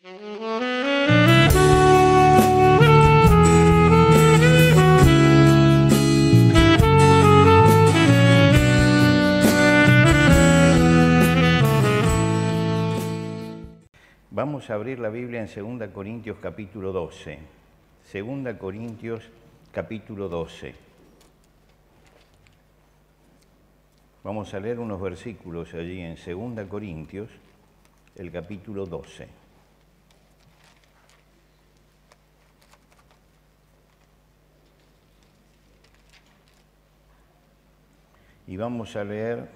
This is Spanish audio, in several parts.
Vamos a abrir la Biblia en 2 Corintios capítulo 12. 2 Corintios capítulo 12. Vamos a leer unos versículos allí en 2 Corintios, el capítulo 12. Y vamos a leer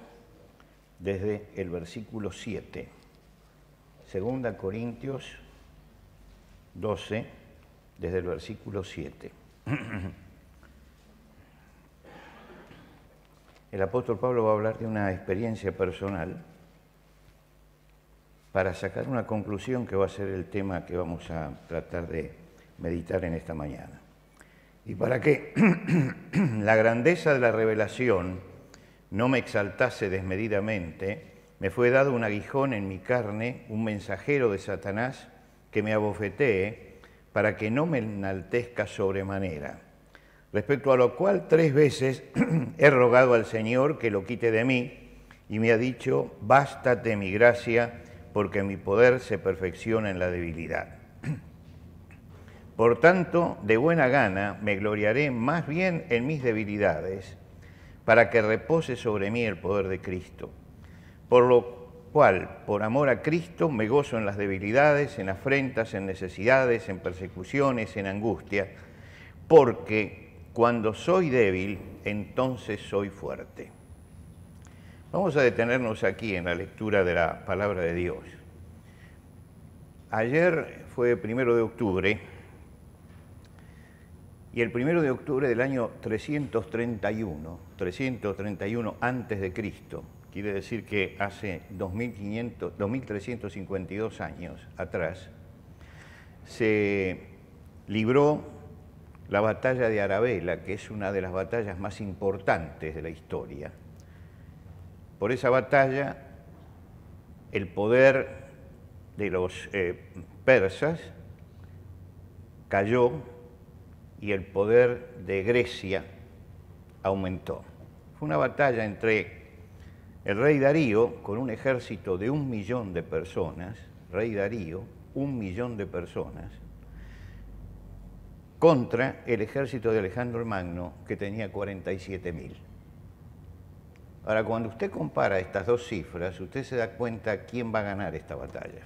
desde el versículo 7. 2 Corintios 12, desde el versículo 7. El apóstol Pablo va a hablar de una experiencia personal para sacar una conclusión que va a ser el tema que vamos a tratar de meditar en esta mañana. Y para que la grandeza de la revelación no me exaltase desmedidamente, me fue dado un aguijón en mi carne, un mensajero de Satanás que me abofetee para que no me enaltezca sobremanera. Respecto a lo cual 3 veces he rogado al Señor que lo quite de mí y me ha dicho, bástate mi gracia, porque mi poder se perfecciona en la debilidad. Por tanto, de buena gana me gloriaré más bien en mis debilidades, para que repose sobre mí el poder de Cristo. Por lo cual, por amor a Cristo, me gozo en las debilidades, en afrentas, en necesidades, en persecuciones, en angustia, porque cuando soy débil, entonces soy fuerte. Vamos a detenernos aquí en la lectura de la palabra de Dios. Ayer fue 1 de octubre, y el 1 de octubre del año 331 antes de Cristo, quiere decir que hace 2352 años atrás, se libró la batalla de Arabela, que es una de las batallas más importantes de la historia. Por esa batalla, el poder de los persas cayó y el poder de Grecia aumentó. Fue una batalla entre el rey Darío, con un ejército de 1 millón de personas, rey Darío, 1 millón de personas, contra el ejército de Alejandro el Magno, que tenía 47.000. Ahora, cuando usted compara estas dos cifras, usted se da cuenta quién va a ganar esta batalla.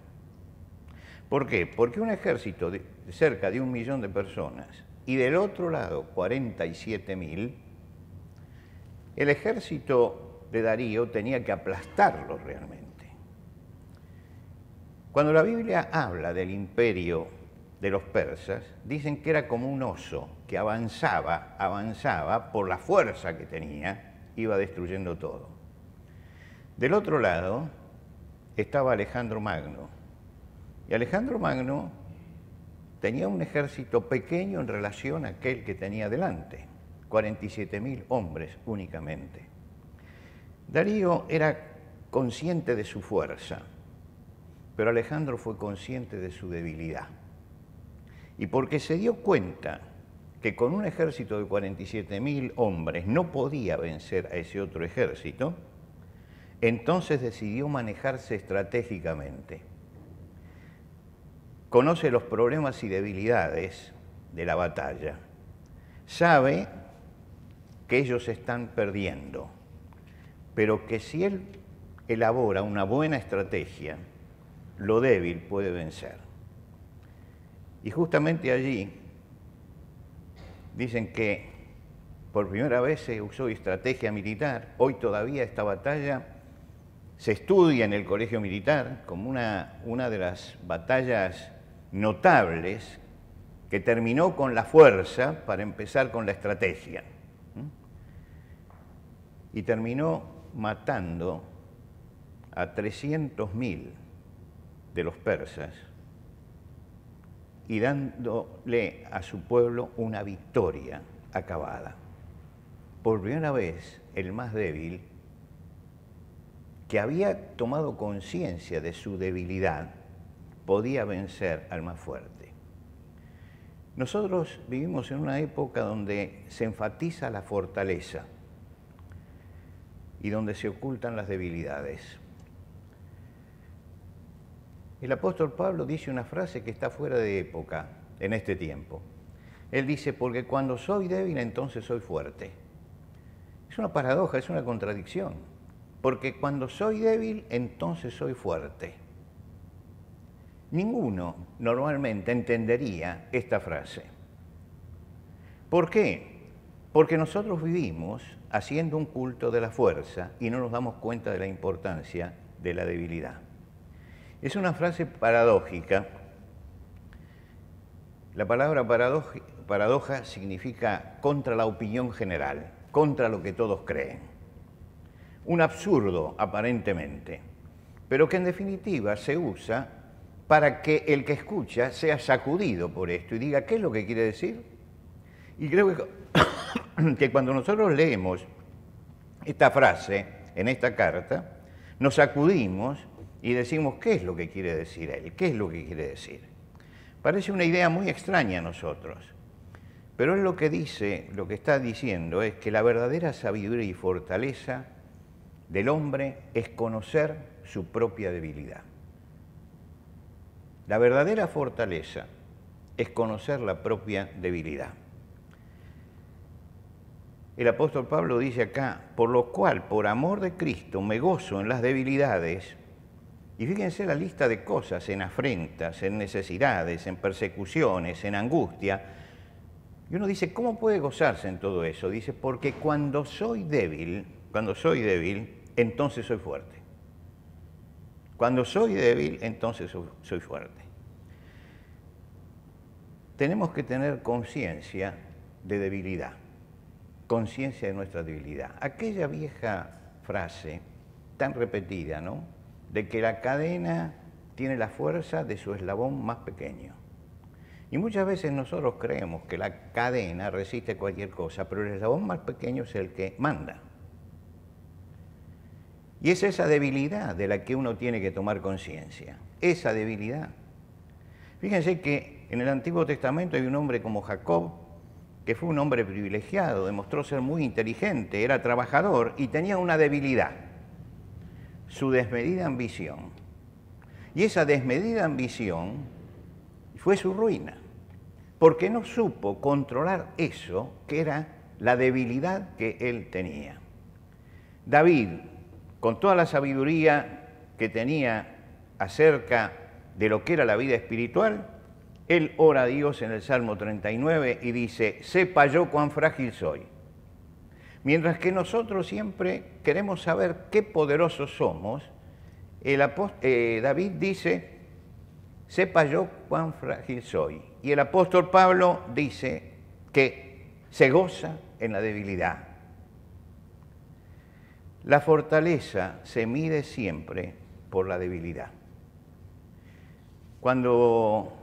¿Por qué? Porque un ejército de cerca de 1 millón de personas y del otro lado 47.000, el ejército de Darío tenía que aplastarlo realmente. Cuando la Biblia habla del imperio de los persas, dicen que era como un oso que avanzaba por la fuerza que tenía, iba destruyendo todo. Del otro lado estaba Alejandro Magno, y Alejandro Magno tenía un ejército pequeño en relación a aquel que tenía delante, 47.000 hombres únicamente. Darío era consciente de su fuerza, pero Alejandro fue consciente de su debilidad. Y porque se dio cuenta que con un ejército de 47.000 hombres no podía vencer a ese otro ejército, entonces decidió manejarse estratégicamente. Conoce los problemas y debilidades de la batalla. Sabe que ellos están perdiendo, pero que si él elabora una buena estrategia, lo débil puede vencer. Y justamente allí dicen que por primera vez se usó estrategia militar. Hoy todavía esta batalla se estudia en el colegio militar como una de las batallas notables que terminó con la fuerza para empezar con la estrategia. Y terminó matando a 300.000 de los persas y dándole a su pueblo una victoria acabada. Por primera vez, el más débil, que había tomado conciencia de su debilidad, podía vencer al más fuerte. Nosotros vivimos en una época donde se enfatiza la fortaleza y donde se ocultan las debilidades. El apóstol Pablo dice una frase que está fuera de época en este tiempo. Él dice, porque cuando soy débil, entonces soy fuerte. Es una paradoja, es una contradicción. Porque cuando soy débil, entonces soy fuerte. Ninguno normalmente entendería esta frase. ¿Por qué? Porque nosotros vivimos haciendo un culto de la fuerza y no nos damos cuenta de la importancia de la debilidad. Es una frase paradójica. La palabra paradoja significa contra la opinión general, contra lo que todos creen. Un absurdo, aparentemente, pero que en definitiva se usa para que el que escucha sea sacudido por esto y diga, ¿qué es lo que quiere decir? Y creo que cuando nosotros leemos esta frase en esta carta, nos sacudimos y decimos, ¿qué es lo que quiere decir él? ¿Qué es lo que quiere decir? Parece una idea muy extraña a nosotros, pero él lo que dice, lo que está diciendo es que la verdadera sabiduría y fortaleza del hombre es conocer su propia debilidad. La verdadera fortaleza es conocer la propia debilidad. El apóstol Pablo dice acá, por lo cual, por amor de Cristo, me gozo en las debilidades. Y fíjense la lista de cosas, en afrentas, en necesidades, en persecuciones, en angustia. Y uno dice, ¿cómo puede gozarse en todo eso? Dice, porque cuando soy débil, entonces soy fuerte. Cuando soy débil, entonces soy fuerte. Tenemos que tener conciencia de debilidad, conciencia de nuestra debilidad. Aquella vieja frase tan repetida, ¿no?, de que la cadena tiene la fuerza de su eslabón más pequeño. Y muchas veces nosotros creemos que la cadena resiste cualquier cosa, pero el eslabón más pequeño es el que manda. Y es esa debilidad de la que uno tiene que tomar conciencia, esa debilidad. Fíjense que en el Antiguo Testamento hay un hombre como Jacob, que fue un hombre privilegiado, demostró ser muy inteligente, era trabajador y tenía una debilidad: su desmedida ambición. Y esa desmedida ambición fue su ruina, porque no supo controlar eso que era la debilidad que él tenía. David, con toda la sabiduría que tenía acerca de lo que era la vida espiritual, él ora a Dios en el Salmo 39 y dice, sepa yo cuán frágil soy. Mientras que nosotros siempre queremos saber qué poderosos somos, David dice, sepa yo cuán frágil soy. Y el apóstol Pablo dice que se goza en la debilidad. La fortaleza se mide siempre por la debilidad. Cuando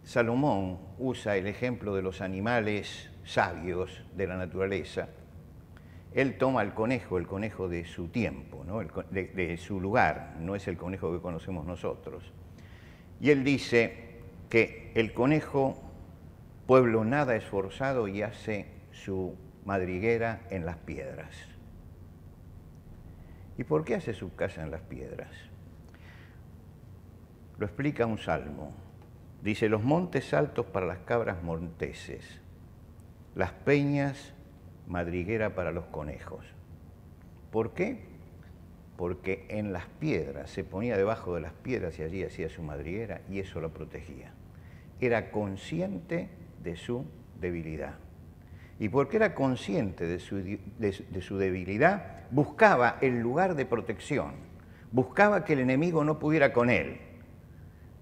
Salomón usa el ejemplo de los animales sabios de la naturaleza, él toma el conejo de su tiempo, ¿no?, de su lugar, no es el conejo que conocemos nosotros. Y él dice que el conejo, pueblo nada esforzado, y hace su madriguera en las piedras. ¿Y por qué hace su casa en las piedras? Lo explica un salmo. Dice, los montes altos para las cabras monteses, las peñas madriguera para los conejos. ¿Por qué? Porque en las piedras, se ponía debajo de las piedras y allí hacía su madriguera y eso lo protegía. Era consciente de su debilidad. Y porque era consciente de su debilidad, buscaba el lugar de protección, buscaba que el enemigo no pudiera con él.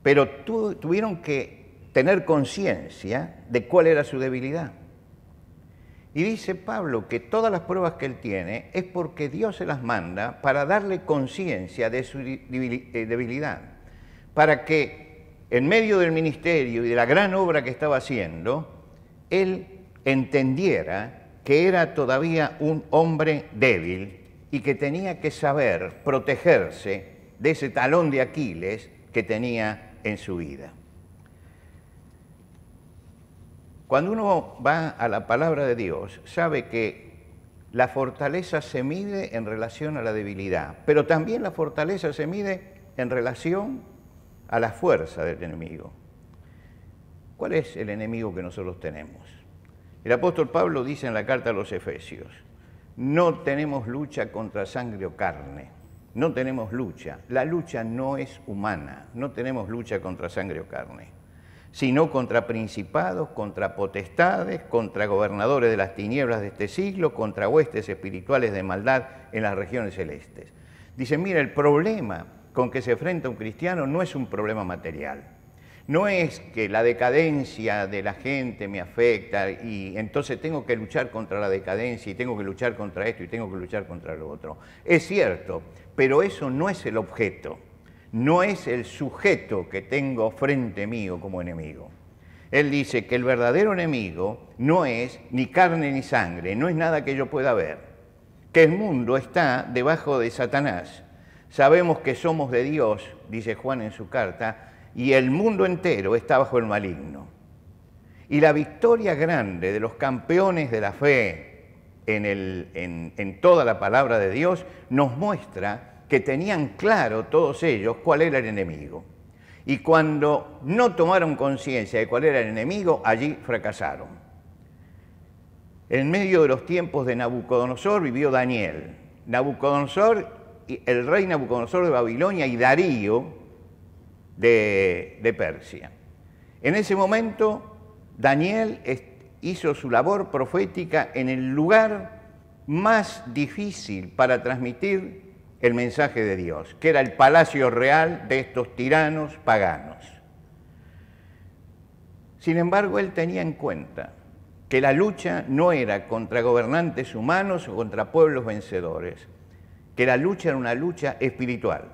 Pero tuvieron que tener conciencia de cuál era su debilidad. Y dice Pablo que todas las pruebas que él tiene es porque Dios se las manda para darle conciencia de su debilidad, para que en medio del ministerio y de la gran obra que estaba haciendo, él entendiera que era todavía un hombre débil y que tenía que saber protegerse de ese talón de Aquiles que tenía en su vida. Cuando uno va a la palabra de Dios, sabe que la fortaleza se mide en relación a la debilidad, pero también la fortaleza se mide en relación a la fuerza del enemigo. ¿Cuál es el enemigo que nosotros tenemos? El apóstol Pablo dice en la carta a los Efesios: no tenemos lucha contra sangre o carne, no tenemos lucha. La lucha no es humana, no tenemos lucha contra sangre o carne, sino contra principados, contra potestades, contra gobernadores de las tinieblas de este siglo, contra huestes espirituales de maldad en las regiones celestes. Dice, mira, el problema con que se enfrenta un cristiano no es un problema material. No es que la decadencia de la gente me afecta y entonces tengo que luchar contra la decadencia y tengo que luchar contra esto y tengo que luchar contra lo otro. Es cierto, pero eso no es el objeto, no es el sujeto que tengo frente mío como enemigo. Él dice que el verdadero enemigo no es ni carne ni sangre, no es nada que yo pueda ver, que el mundo está debajo de Satanás. Sabemos que somos de Dios, dice Juan en su carta, y el mundo entero está bajo el maligno. Y la victoria grande de los campeones de la fe en toda la palabra de Dios nos muestra que tenían claro todos ellos cuál era el enemigo. Y cuando no tomaron conciencia de cuál era el enemigo, allí fracasaron. En medio de los tiempos de Nabucodonosor vivió Daniel. El rey Nabucodonosor de Babilonia y Darío de Persia. En ese momento, Daniel hizo su labor profética en el lugar más difícil para transmitir el mensaje de Dios, que era el palacio real de estos tiranos paganos. Sin embargo, él tenía en cuenta que la lucha no era contra gobernantes humanos o contra pueblos vencedores, que la lucha era una lucha espiritual.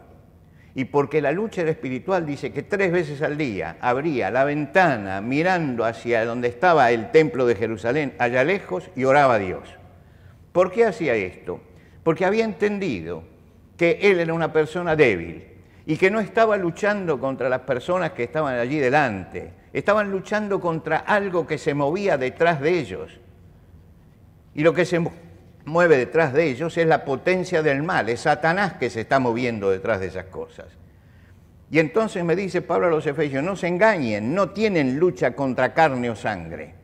Y porque la lucha era espiritual, dice que 3 veces al día abría la ventana mirando hacia donde estaba el templo de Jerusalén, allá lejos, y oraba a Dios. ¿Por qué hacía esto? Porque había entendido que él era una persona débil y que no estaba luchando contra las personas que estaban allí delante, estaban luchando contra algo que se movía detrás de ellos. Y lo que se mueve detrás de ellos es la potencia del mal, es Satanás que se está moviendo detrás de esas cosas. Y entonces me dice Pablo a los Efesios, no se engañen, no tienen lucha contra carne o sangre,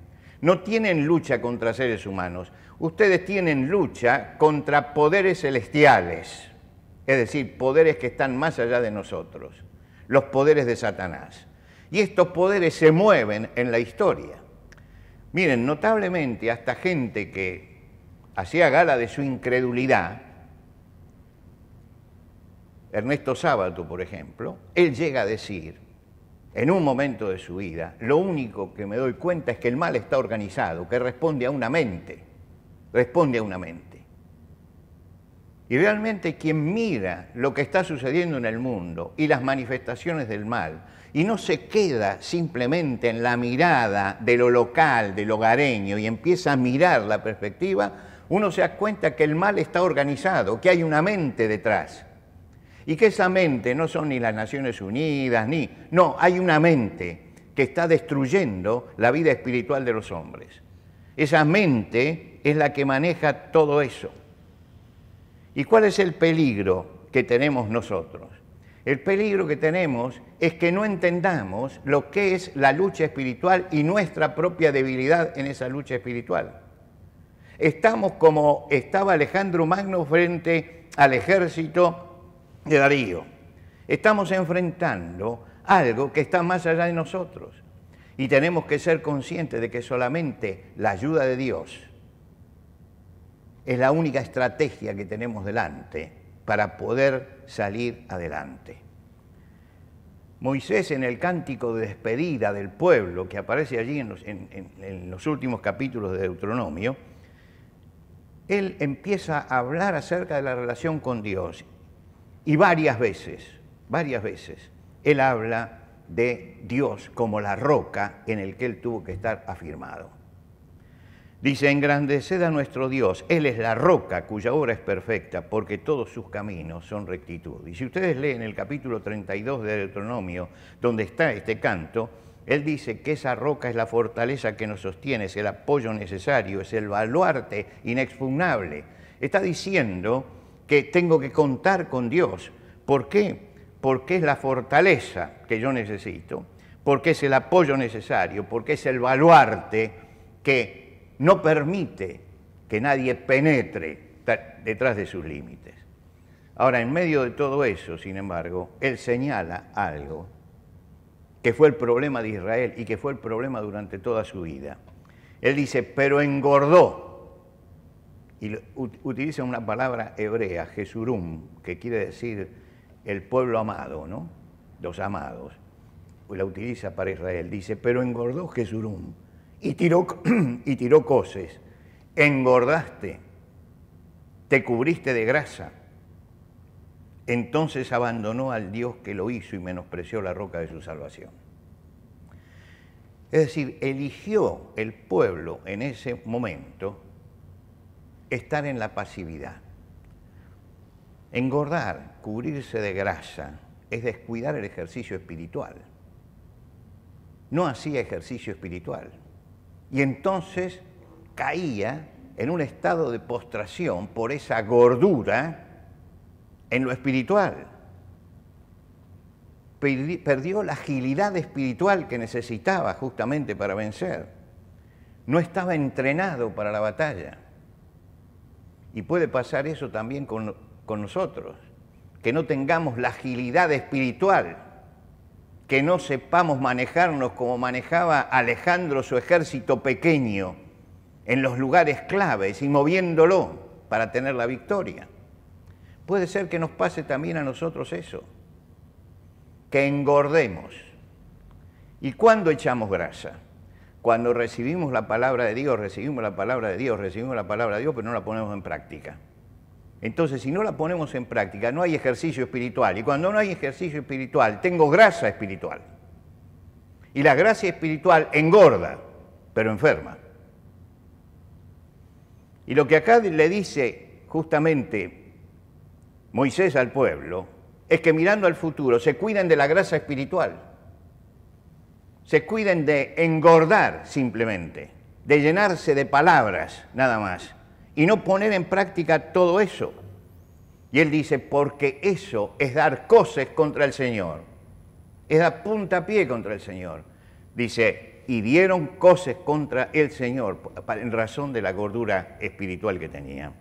no tienen lucha contra seres humanos, ustedes tienen lucha contra poderes celestiales, es decir, poderes que están más allá de nosotros, los poderes de Satanás. Y estos poderes se mueven en la historia. Miren, notablemente hasta gente que hacía gala de su incredulidad, Ernesto Sábato, por ejemplo, él llega a decir, en un momento de su vida, lo único que me doy cuenta es que el mal está organizado, que responde a una mente, Y realmente quien mira lo que está sucediendo en el mundo y las manifestaciones del mal, y no se queda simplemente en la mirada de lo local, de lo hogareño, y empieza a mirar la perspectiva, uno se da cuenta que el mal está organizado, que hay una mente detrás. Y que esa mente no son ni las Naciones Unidas, no, hay una mente que está destruyendo la vida espiritual de los hombres. Esa mente es la que maneja todo eso. ¿Y cuál es el peligro que tenemos nosotros? El peligro que tenemos es que no entendamos lo que es la lucha espiritual y nuestra propia debilidad en esa lucha espiritual. Estamos como estaba Alejandro Magno frente al ejército de Darío. Estamos enfrentando algo que está más allá de nosotros. Y tenemos que ser conscientes de que solamente la ayuda de Dios es la única estrategia que tenemos delante para poder salir adelante. Moisés, en el cántico de despedida del pueblo que aparece allí en los últimos capítulos de Deuteronomio, él empieza a hablar acerca de la relación con Dios y varias veces, él habla de Dios como la roca en el que él tuvo que estar afirmado. Dice, engrandeced a nuestro Dios, Él es la roca cuya obra es perfecta, porque todos sus caminos son rectitud. Y si ustedes leen el capítulo 32 de Deuteronomio, donde está este canto, Él dice que esa roca es la fortaleza que nos sostiene, es el apoyo necesario, es el baluarte inexpugnable. Está diciendo que tengo que contar con Dios. ¿Por qué? Porque es la fortaleza que yo necesito, porque es el apoyo necesario, porque es el baluarte que no permite que nadie penetre detrás de sus límites. Ahora, en medio de todo eso, sin embargo, Él señala algo que fue el problema de Israel y que fue el problema durante toda su vida. Él dice, pero engordó, y utiliza una palabra hebrea, Jesurum, que quiere decir el pueblo amado, ¿no? Los amados. Pues la utiliza para Israel. Dice, pero engordó Jesurum. Y tiró coces, engordaste, te cubriste de grasa. Entonces abandonó al Dios que lo hizo y menospreció la roca de su salvación. Es decir, eligió el pueblo en ese momento estar en la pasividad. Engordar, cubrirse de grasa, es descuidar el ejercicio espiritual. No hacía ejercicio espiritual. Y entonces caía en un estado de postración por esa gordura en lo espiritual. Perdió la agilidad espiritual que necesitaba justamente para vencer. No estaba entrenado para la batalla. Y puede pasar eso también con nosotros, que no tengamos la agilidad espiritual, que no sepamos manejarnos como manejaba Alejandro su ejército pequeño en los lugares claves y moviéndolo para tener la victoria. Puede ser que nos pase también a nosotros eso, que engordemos. ¿Y cuándo echamos grasa? Cuando recibimos la palabra de Dios, recibimos la palabra de Dios, pero no la ponemos en práctica. Entonces, si no la ponemos en práctica, no hay ejercicio espiritual. Y cuando no hay ejercicio espiritual, tengo grasa espiritual. Y la grasa espiritual engorda, pero enferma. Y lo que acá le dice justamente Moisés al pueblo es que mirando al futuro se cuiden de la grasa espiritual. Se cuiden de engordar simplemente, de llenarse de palabras nada más. Y no poner en práctica todo eso. Y él dice, porque eso es dar coces contra el Señor. Es dar puntapié contra el Señor. Dice, y dieron coces contra el Señor en razón de la gordura espiritual que tenía.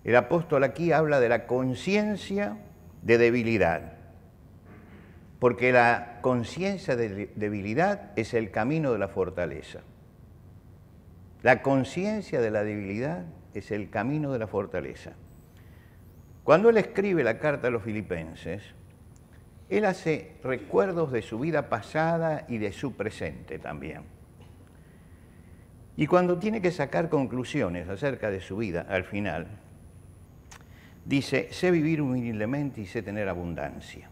El apóstol aquí habla de la conciencia de debilidad. Porque la conciencia de debilidad es el camino de la fortaleza. La conciencia de la debilidad es el camino de la fortaleza. Cuando él escribe la carta a los filipenses, él hace recuerdos de su vida pasada y de su presente también. Y cuando tiene que sacar conclusiones acerca de su vida al final, dice, sé vivir humildemente y sé tener abundancia.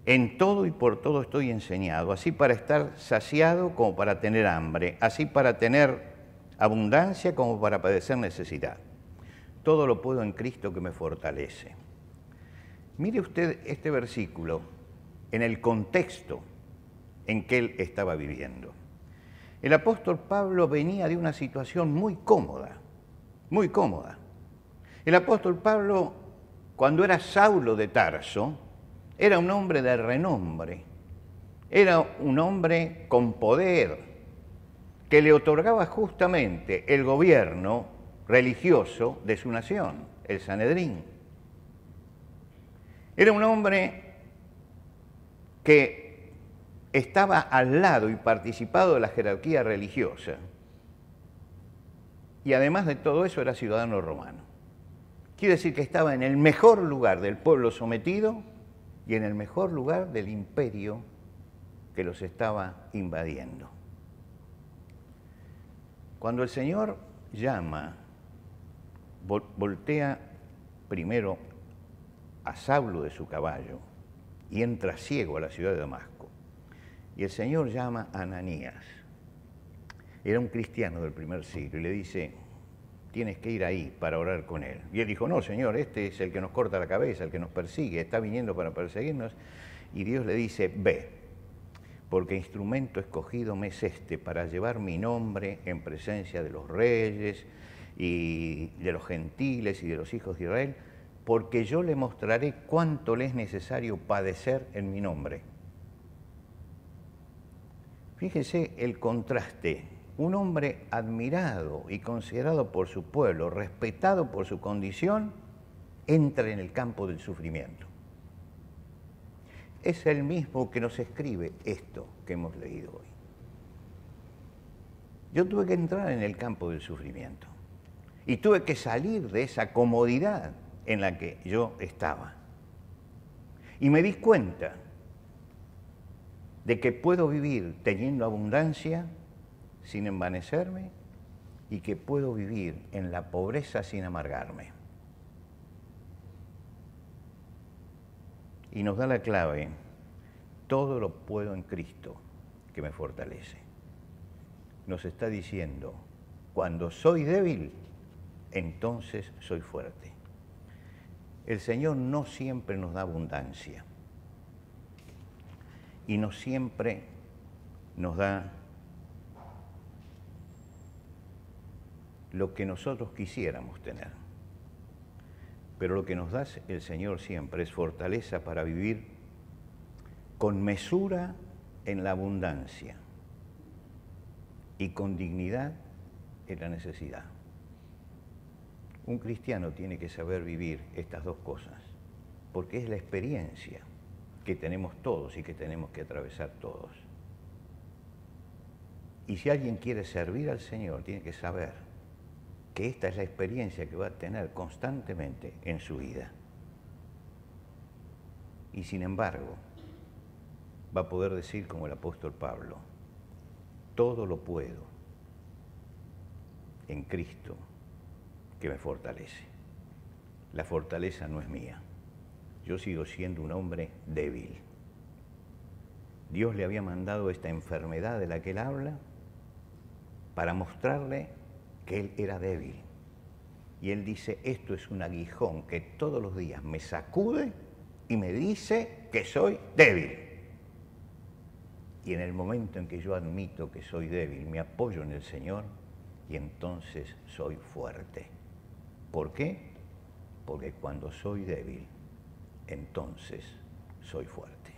En todo y por todo estoy enseñado, así para estar saciado como para tener hambre, así para tener abundancia como para padecer necesidad. Todo lo puedo en Cristo que me fortalece. Mire usted este versículo en el contexto en que él estaba viviendo. El apóstol Pablo venía de una situación muy cómoda, muy cómoda. El apóstol Pablo, cuando era Saulo de Tarso, era un hombre de renombre, era un hombre con poder, que le otorgaba justamente el gobierno religioso de su nación, el Sanedrín. Era un hombre que estaba al lado y participado de la jerarquía religiosa, y además de todo eso era ciudadano romano. Quiere decir que estaba en el mejor lugar del pueblo sometido y en el mejor lugar del imperio que los estaba invadiendo. Cuando el Señor llama, voltea primero a Saulo de su caballo y entra ciego a la ciudad de Damasco. Y el Señor llama a Ananías. Era un cristiano del primer siglo y le dice, tienes que ir ahí para orar con él. Y él dijo, no, Señor, este es el que nos corta la cabeza, el que nos persigue, está viniendo para perseguirnos. Y Dios le dice, ve, porque instrumento escogido me es este para llevar mi nombre en presencia de los reyes y de los gentiles y de los hijos de Israel, porque yo le mostraré cuánto le es necesario padecer en mi nombre. Fíjese el contraste. Un hombre admirado y considerado por su pueblo, respetado por su condición, entra en el campo del sufrimiento. Es el mismo que nos escribe esto que hemos leído hoy. Yo tuve que entrar en el campo del sufrimiento y tuve que salir de esa comodidad en la que yo estaba. Y me di cuenta de que puedo vivir teniendo abundancia sin envanecerme y que puedo vivir en la pobreza sin amargarme. Y nos da la clave, todo lo puedo en Cristo que me fortalece. Nos está diciendo, cuando soy débil, entonces soy fuerte. El Señor no siempre nos da abundancia y no siempre nos da lo que nosotros quisiéramos tener. Pero lo que nos da el Señor siempre es fortaleza para vivir con mesura en la abundancia y con dignidad en la necesidad. Un cristiano tiene que saber vivir estas dos cosas, porque es la experiencia que tenemos todos y que tenemos que atravesar todos. Y si alguien quiere servir al Señor, tiene que saber que esta es la experiencia que va a tener constantemente en su vida. Y sin embargo, va a poder decir como el apóstol Pablo, todo lo puedo en Cristo que me fortalece. La fortaleza no es mía. Yo sigo siendo un hombre débil. Dios le había mandado esta enfermedad de la que él habla para mostrarle que él era débil. Y él dice, esto es un aguijón que todos los días me sacude y me dice que soy débil. Y en el momento en que yo admito que soy débil, me apoyo en el Señor y entonces soy fuerte. ¿Por qué? Porque cuando soy débil, entonces soy fuerte.